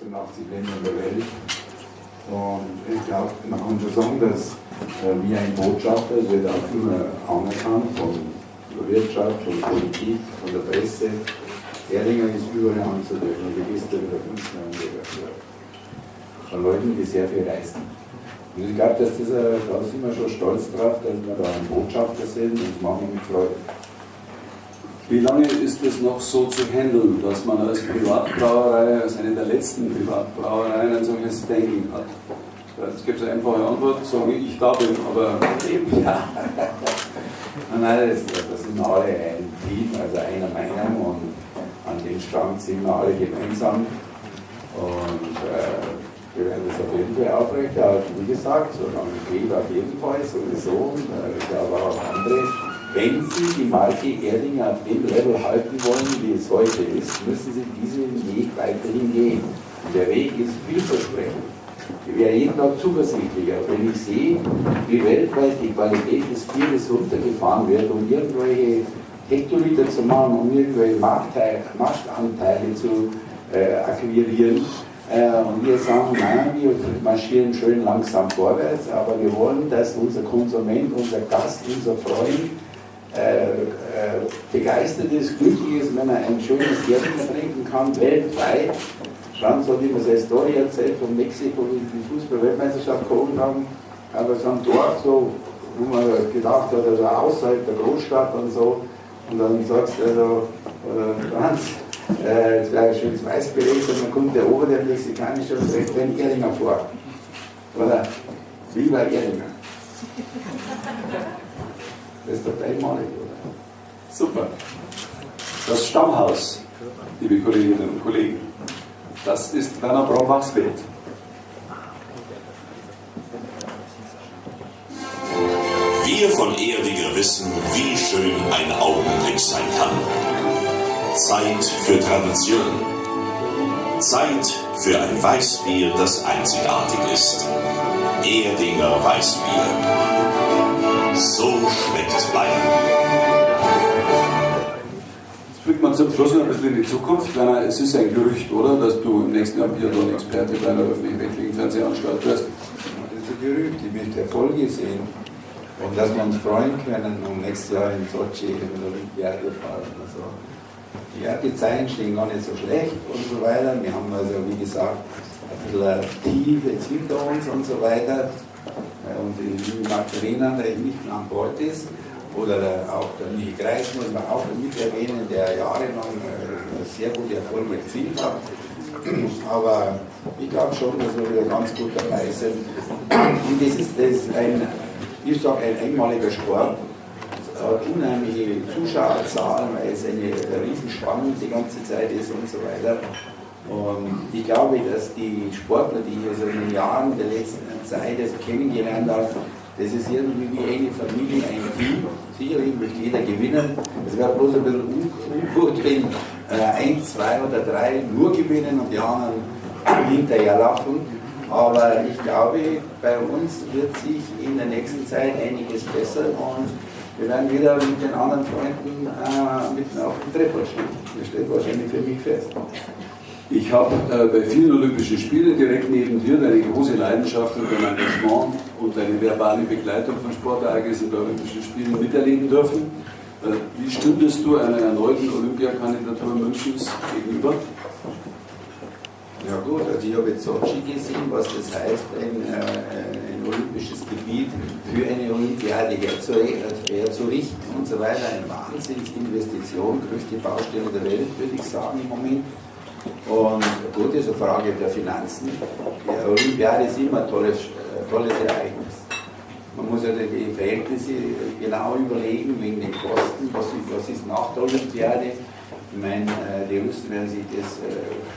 86 Ländern der Welt. Und ich glaube, man kann schon sagen, dass wie ein Botschafter wird auch immer anerkannt von der Wirtschaft, von der Politik, von der Presse. Erdinger ist überall anzutreffen, Register wieder 500 von Leuten, die sehr viel reisen. Und ich glaube, dass da sind wir schon stolz drauf, dass wir da ein Botschafter sind und das machen wir mit Freude. Wie lange ist es noch so zu handeln, dass man als Privatbrauerei, als eine der letzten Privatbrauereien ein solches Standing hat? Jetzt gibt es eine einfache Antwort, sagen ich da bin, aber eben. Ja. Nein, das sind alle ein Team, also einer Meinung und an dem Stand sind wir alle gemeinsam. Und wir werden das auf jeden Fall aufrechterhalten. Wie gesagt, solange es geht, auf jeden Fall sowieso. Und ich glaube auch andere. Wenn Sie die Marke Erdinger auf dem Level halten wollen, wie es heute ist, müssen Sie diesen Weg weiterhin gehen. Und der Weg ist vielversprechend. Ich werde jeden Tag zuversichtlicher, wenn ich sehe, wie weltweit die Qualität des Bieres runtergefahren wird, um irgendwelche Hektoliter zu machen, um irgendwelche Marktanteile zu akquirieren. Und wir sagen, nein, wir marschieren schön langsam vorwärts, aber wir wollen, dass unser Konsument, unser Gast, unser Freund begeistert ist, glücklich ist, wenn er ein schönes Erdinger trinken kann, weltweit. Schauen Sie, wie wir es Story erzählt von Mexiko, wie die Fußball-Weltmeisterschaft geholt haben, aber so ein Dorf, so, wo man gedacht hat, also außerhalb der Großstadt und so, und dann sagst du, also, Franz, jetzt wäre ein schönes Weißbeleg, und dann kommt der Ober, der Mexikanische, und sagt, wenn Erdinger vor. Oder, wie war Erdinger? Das ist doch einmalig, oder? Super. Das Stammhaus, liebe Kolleginnen und Kollegen, das ist Werner Braumbachs Welt. Wir von Erdinger wissen, wie schön ein Augenblick sein kann. Zeit für Tradition. Zeit für ein Weißbier, das einzigartig ist. Erdinger Weißbier. So schmeckt Bayern. Jetzt blickt man zum Schluss noch ein bisschen in die Zukunft. Werner, es ist ein Gerücht, oder? Dass du im nächsten Jahr Biathlon-Experte bei einer öffentlich-rechtlichen Fernsehanstalt wirst. Das ist ein Gerücht, ich möchte Erfolge sehen. Und dass wir uns freuen können, um nächstes Jahr in Sochi in der Olympiade fahren. Also, ja, die Zeiten stehen gar nicht so schlecht und so weiter. Wir haben also, wie gesagt, ein bisschen Tief jetzt hinter uns und so weiter. Und die liebe Magdalena, der nicht mehr an Bord ist, oder auch der Michi Kreis, muss man auch mit erwähnen, der jahrelang sehr gute Erfolge erzielt hat. Aber ich glaube schon, dass wir wieder ganz gut dabei sind. Und das ist ein, ich sage, ein einmaliger Sport. Es hat unheimliche Zuschauerzahlen, weil es eine Riesenspannung die ganze Zeit ist und so weiter. Und ich glaube, dass die Sportler, die ich also in den Jahren der letzten Zeit kennengelernt habe, das ist irgendwie wie eine Familie, ein Team. Sicherlich möchte jeder gewinnen. Es wäre bloß ein bisschen ungut, wenn 1, 2 oder 3 nur gewinnen und die anderen hinterher lachen. Aber ich glaube, bei uns wird sich in der nächsten Zeit einiges bessern und wir werden wieder mit den anderen Freunden mitten auf dem Treppel stehen. Das steht wahrscheinlich für mich fest. Ich habe bei vielen Olympischen Spielen direkt neben dir deine große Leidenschaft und dein Engagement und deine verbale Begleitung von Sportereignissen bei Olympischen Spielen miterleben dürfen. Wie stündest du einer erneuten Olympiakandidatur Münchens gegenüber? Ja gut, also ich habe jetzt Sochi gesehen, was das heißt, ein olympisches Gebiet für eine Olympiade herzurichten und so weiter. Eine Wahnsinnsinvestition, größte Baustelle der Welt, würde ich sagen im Moment. Und gut, ist eine Frage der Finanzen. Die Olympiade ist immer ein tolles Ereignis. Man muss ja die Verhältnisse genau überlegen, wegen den Kosten, was ist nach der Olympiade. Ich meine, die Russen werden sich das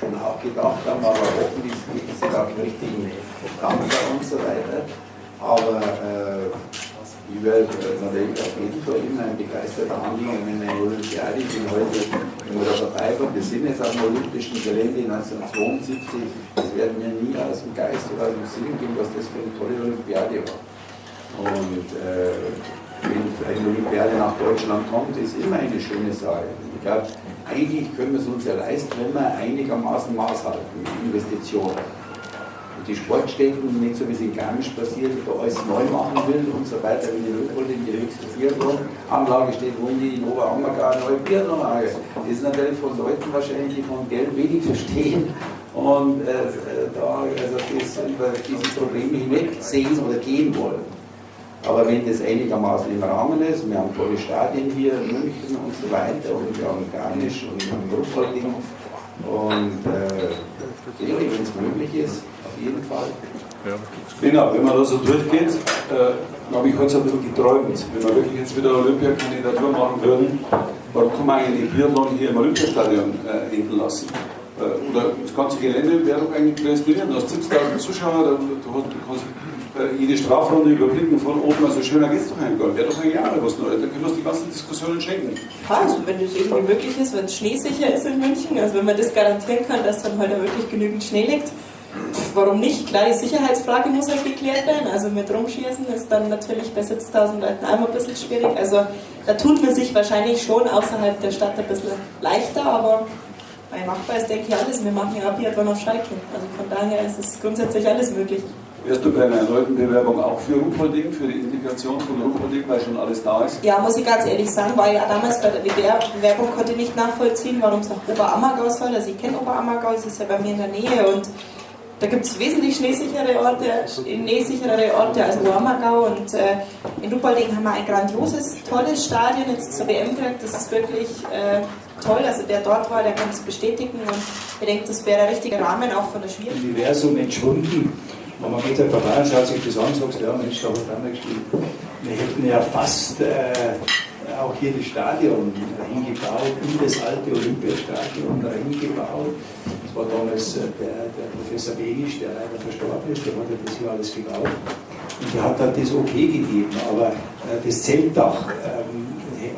schon auch gedacht haben, aber hoffentlich ist es auch richtig Dampfer und so weiter. Aber ich werde natürlich auf jeden Fall immer ein begeisterter Anhänger, wenn eine Olympiade, ich bin heute da dabei war, wir sind jetzt auf dem olympischen Gelände 1972, das werden wir nie aus dem Geist oder aus dem Sinn gehen, was das für eine tolle Olympiade war. Und wenn eine Olympiade nach Deutschland kommt, ist immer eine schöne Sache. Ich glaube, eigentlich können wir es uns ja leisten, wenn wir einigermaßen Maß halten mit Investitionen. Und die Sportstätten, nicht so wie es in Garmisch passiert, da alles neu machen will und so weiter, wie die Leopolding, die höchste Triathlon-Anlage steht, wollen die in Oberammergau eine neue Biathlon-Anlage. Das ist natürlich von Leuten wahrscheinlich, die von Geld wenig verstehen und da also über diese Probleme hinweg sehen oder gehen wollen. Aber wenn das einigermaßen im Rahmen ist, wir haben tolle Stadien hier in München und so weiter und wir haben Garmisch und wir haben Leopolding und wenn es möglich ist, auf jeden Fall. Ja. Genau, wenn man da so durchgeht, habe ich heute so ein bisschen geträumt, wenn wir wirklich jetzt wieder Olympiakandidatur machen würden, warum kann man eigentlich den Biathlon hier im Olympiastadion enden lassen? Oder das ganze Gelände wäre doch eigentlich prädestiniert. Du hast 70.000 Zuschauer, du kannst jede Strafrunde überblicken von oben, also schöner geht es doch eigentlich gar nicht. Wäre doch eigentlich auch mal was Neues. Da können wir uns die ganzen Diskussionen schenken. Ja, also wenn das irgendwie möglich ist, wenn es schneesicher ist in München, also wenn man das garantieren kann, dass dann halt auch wirklich genügend Schnee liegt, warum nicht? Klar, die Sicherheitsfrage muss halt geklärt werden, also mit Rumschießen ist dann natürlich bei 70.000 Leuten einmal ein bisschen schwierig, also da tut man sich wahrscheinlich schon außerhalb der Stadt ein bisschen leichter, aber bei machbar ist, denke ich, alles. Wir machen ja Biathlon auf Schalke, also von daher ist es grundsätzlich alles möglich. Wärst du bei einer erneuten Bewerbung auch für Ruhpolding, für die Integration von Ruhpolding, weil schon alles da ist? Ja, muss ich ganz ehrlich sagen, weil ja damals bei der Bewerbung konnte ich nicht nachvollziehen, warum es nach Oberammergau soll. Also ich kenne Oberammergau, es ist ja bei mir in der Nähe und da gibt es wesentlich schneesicherere Orte als Oberammergau und in Ruhpolding haben wir ein grandioses, tolles Stadion jetzt zur WM gekriegt, das ist wirklich toll, also der dort war, der kann es bestätigen und ich denke, das wäre der richtige Rahmen auch von der Schwierigkeit. Universum entschwunden. Und man geht halt vorbei und schaut sich das an und sagt, ja Mensch, da hat er einmal gespielt. Wir hätten ja fast auch hier das Stadion hingebaut, in das alte Olympiastadion hingebaut. Das war damals der Professor Benisch, der leider verstorben ist, der hat das hier alles gebaut. Und der hat halt das okay gegeben, aber das Zeltdach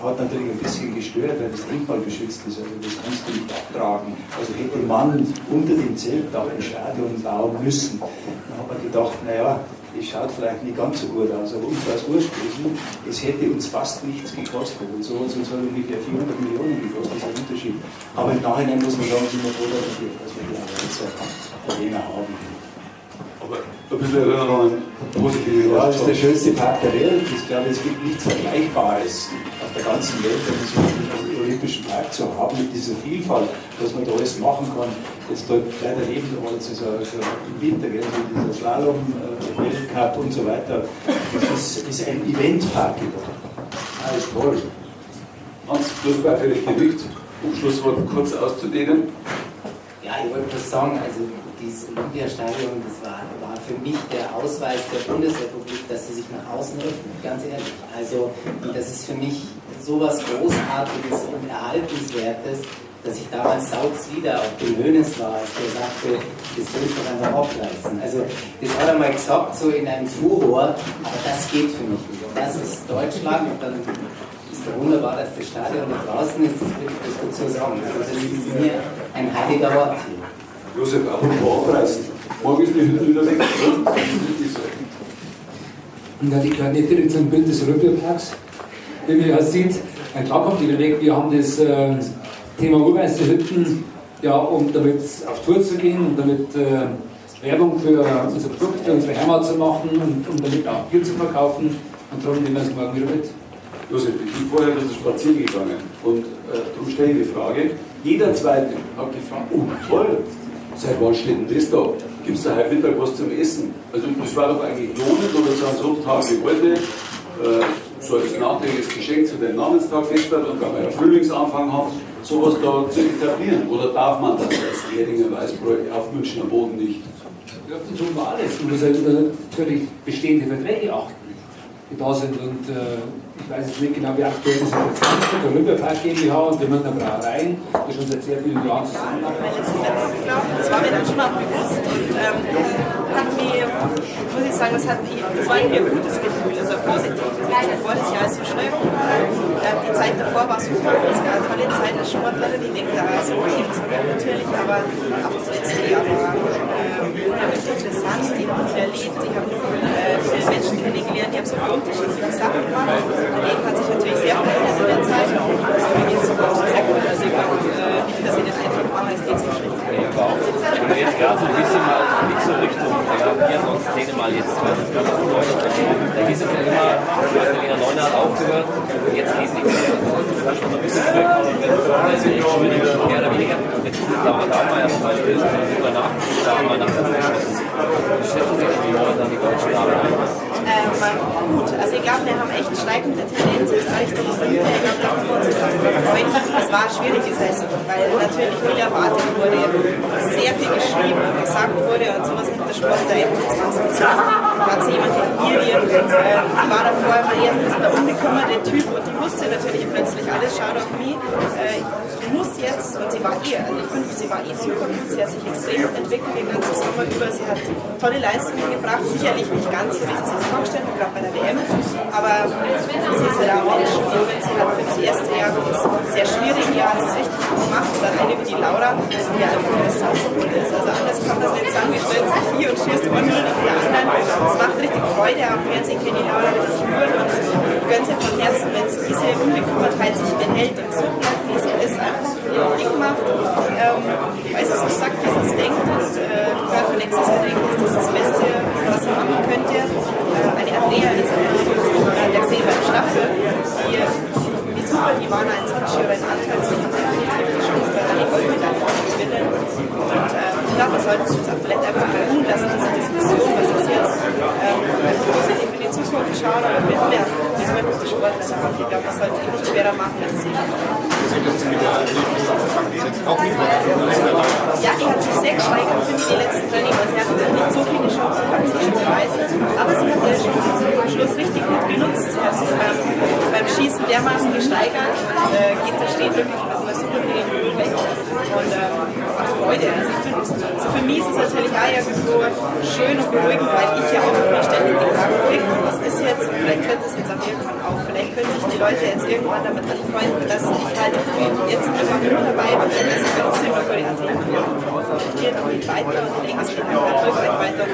hat natürlich ein bisschen gestört, weil das denkmalgeschützt ist, also das kannst du nicht abtragen. Also hätte man unter dem Zeltdach ein Stadion bauen müssen. Dann hat man gedacht, naja, das schaut vielleicht nicht ganz so gut aus, aber uns war es wurscht gewesen, es hätte uns fast nichts gekostet. Und so hat ungefähr 400 Millionen gekostet, das ist ein Unterschied. Aber im Nachhinein muss man sagen, sind wir froh, dass wir die Probleme haben. Aber ein bisschen Erinnerung an positive. Ja, das ist der schönste Park der Welt. Ich glaube, es gibt nichts Vergleichbares auf der ganzen Welt, einen Olympischen Park zu haben mit dieser Vielfalt, was man da alles machen kann. Jetzt dort leider leben wir jetzt also im Winter, gell, dieser Slalom, Weltcup und so weiter. Das ist ein Eventpark geworden. Alles toll. Hans, bloß bei völlig genügt, um Schlusswort kurz auszudehnen. Ja, ich wollte bloß sagen, also dieses Olympiastadion, das war für mich der Ausweis der Bundesrepublik, dass sie sich nach außen öffnet, ganz ehrlich. Also das ist für mich sowas Großartiges und Erhaltenswertes, dass ich damals Sauzwider auf dem Hönes war, als der sagte, das soll ich doch einfach aufreißen. Also das hat er mal gesagt, so in einem Furor, aber das geht für mich nicht. Und das ist Deutschland und dann ist ja wunderbar, dass das Stadion da draußen ist, das will ich das dazu sagen. Also das ist mir ein heiliger Ort hier. Josef, apropos abreißen. Morgen ist die Hütte wieder weg, oder? Ja, die gehört nicht direkt zum Bild des Olympiaparks. Wie man ja sieht, klar kommt die wieder weg. Wir haben das Thema Urweißerhütten, ja, um damit auf Tour zu gehen und damit Werbung für unsere Produkte, unsere Heimat zu machen und um damit auch Bier zu verkaufen. Und darum nehmen wir es morgen wieder mit. Josef, ich bin vorher ein bisschen spazieren gegangen und darum stelle ich die Frage. Jeder Zweite hat gefragt, oh toll, seit wann steht denn das da? Gibt es da heute Mittag was zum Essen? Also das war doch eigentlich lohnend oder so Tag wie heute, so als nachträgliches Geschenk zu dem Namenstag gestern und wenn wir ja Frühlingsanfang haben, sowas da zu etablieren. Oder darf man das als Ehringer Weißbräu auf Münchner Boden nicht? Ja, das tun wir alles. Man muss natürlich bestehende Verträge achten, die da sind. Und ich weiß jetzt nicht genau, wie aktuell das ist. Der Olympiapark GmbH und die Münchner Brauereien, die schon seit sehr vielen Jahren zusammenarbeiten. Das war mir dann schon auch bewusst. Und hat mir, muss ich sagen, das war irgendwie ein gutes Gefühl, also ein positives. Ich wollte das Jahr so schnell rumfahren. Die Zeit davor war super, es war eine tolle Zeit als Sportlerin. Ich denke da so viel zu natürlich, aber auch das letzte Jahr war wirklich interessant. Ich habe viel erlebt, ich habe viele Menschen kennengelernt, die haben so unterschiedliche Sachen gemacht. Mein Leben hat sich natürlich sehr verändert in der Zeit, aber mir geht es sogar sehr gut. Also ich glaube nicht, dass ich den Eindruck mache, es geht so schlecht. Wenn wir jetzt gerade so ein bisschen mal nicht so Richtung Biathlon-Szene mal jetzt 2009, da hieß es ja immer, Lena Neuner hat aufgehört, jetzt geht nichts mehr. Das war schon so ein bisschen zurückkommen, das ist nicht schwieriger, mehr oder weniger. Jetzt ist es Laura Daumeier zum Beispiel, sogar nachgeschlagen, mal nach der geschossen. Wie schätzen Sie die momentan die deutsche Dame ein? Gut, also ich glaube, wir haben echt steigende Tendenz jetzt Richtung Olympia. Ich glaube, da können wir uns freuen. Es war eine schwierige Saison, weil natürlich viel erwartet wurde, sehr viel geschrieben und gesagt wurde und sowas nimmt der Sport da eben 20 Jahre. Da hat sie jemand wie ihr, die war davor immer eher ein bisschen der unbekümmerte Typ und die wusste natürlich plötzlich alles, schaut auf mich. Ich muss jetzt, und sie war also ich finde, sie war super gut, sie hat sich extrem entwickelt den ganzen Sommer über, sie hat tolle Leistungen gebracht, sicherlich nicht ganz so, wie sie sich vorgestellt hat, gerade bei der WM, aber sie ist halt auch Mensch und sie hat für das erste Jahr sehr schwierig, ja, es ist richtig gut gemacht und dann eine wie die Laura, die einfach nur das Sauberwohl ist, also anders kann man das nicht sagen, wir stellen sich hier und schießt ordentlich auf die anderen, es macht richtig Freude, am Fernsehen können die Laura richtig spüren und ich gönne sie von Herzen, wenn sie diese Unbekümmertheit sich behält und so bleibt, wie sie ist, einfach ihr Ding macht, weil sie so sagt, wie sie es denkt und gerade für nächstes Jahr denkt, ist das das Beste, was sie machen könnte. Eine Andrea ist der Silber Staffel, die super, die waren ein Sochi oder ein Anteil, die hat definitiv die Chance, da eine Goldmedaille zu gewinnen. Und ich glaube, wir sollten uns auch vielleicht einfach mal umlassen, diese Diskussion, was ist jetzt positiv in die Zukunft schauen, aber wir haben ja gute Sportler, ich glaube, das sollte nicht schwerer machen, als es ist. Ja, die hat sich sehr gesteigert, finde ich, die letzten Training, weil sie hat nicht so viele Chancen gehabt, sich zu beweisen, aber sie hat ihre Chancen zum Schluss richtig gut genutzt. Sie hat sich beim Schießen dermaßen gesteigert, Gitter steht wirklich mit einer super Bewegung weg und macht Freude. Also ich finde, für mich ist es natürlich auch irgendwo schön und beruhigend, weil ich ja auch immer ständig die Frage kriege, was ist jetzt, und vielleicht hört das jetzt auch irgendwann auf, vielleicht können sich die Leute jetzt irgendwann damit anfreunden, dass ich halt jetzt einfach immer dabei bin, dass ich trotzdem noch vor die Athleten geht und geht weiter und ich denke, es geht einfach erfolgreich weiter.